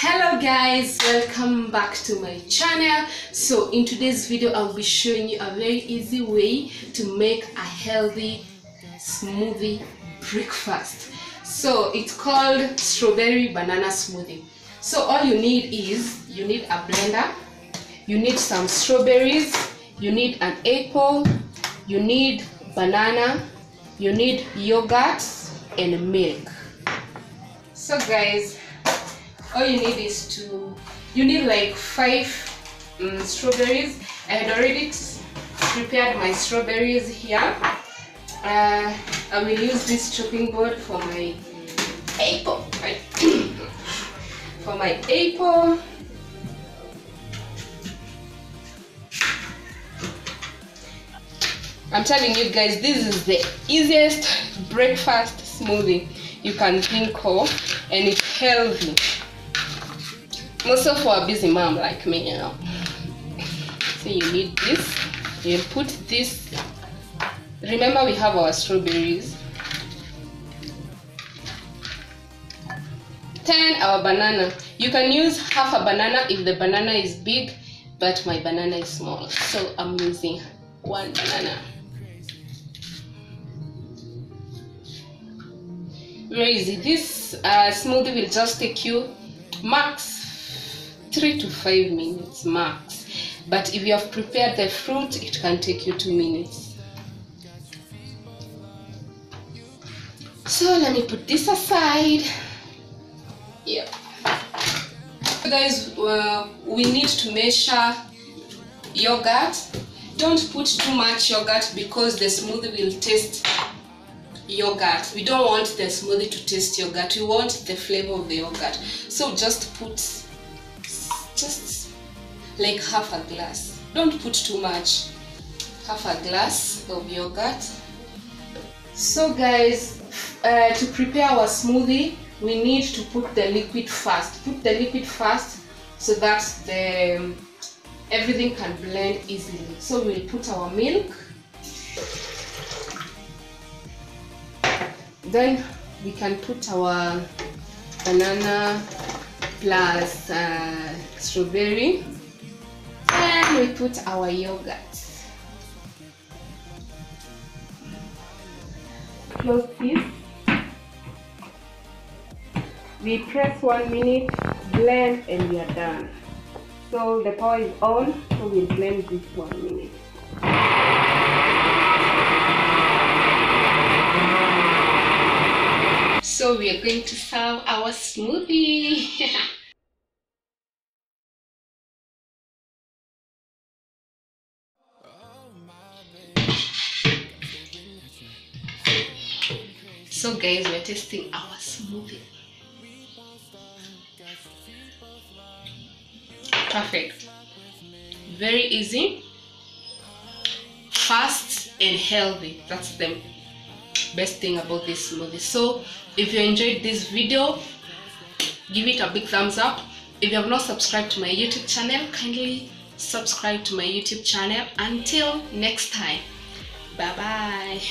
Hello guys, welcome back to my channel. So in today's video I'll be showing you a very easy way to make a healthy smoothie breakfast. So it's called strawberry banana smoothie. So all you need is you need a blender, you need some strawberries, you need an apple, you need banana, you need yogurt and milk. So guys, all you need is you need like 5 strawberries. I had already prepared my strawberries here. I will use this chopping board for my apple. For my apple. I'm telling you guys, this is the easiest breakfast smoothie you can think of, and it's healthy. Also for a busy mom like me, you know. So you need this. You put this. Remember, we have our strawberries. Then our banana. You can use half a banana if the banana is big, but my banana is small, so I'm using 1 banana. Very easy. This smoothie will just take you max 3 to 5 minutes max, but if you have prepared the fruit, it can take you 2 minutes. So let me put this aside. Yeah. So guys, we need to measure yogurt. Don't put too much yogurt because the smoothie will taste yogurt. We don't want the smoothie to taste yogurt. We want the flavor of the yogurt. So just put like half a glass. Don't put too much. Half a glass of yogurt. So guys, to prepare our smoothie, we need to put the liquid first. Put the liquid first so that everything can blend easily. So we'll put our milk. Then we can put our banana plus strawberry, and we put our yogurt. Close this. We press 1 minute, blend, and we are done. So the power is on, so we'll blend this 1 minute. So we are going to serve our smoothie. So guys, we're tasting our smoothie. Perfect. Very easy, fast and healthy. That's the best thing about this smoothie. So if you enjoyed this video, give it a big thumbs up. If you have not subscribed to my YouTube channel, kindly subscribe to my YouTube channel. Until next time, bye bye.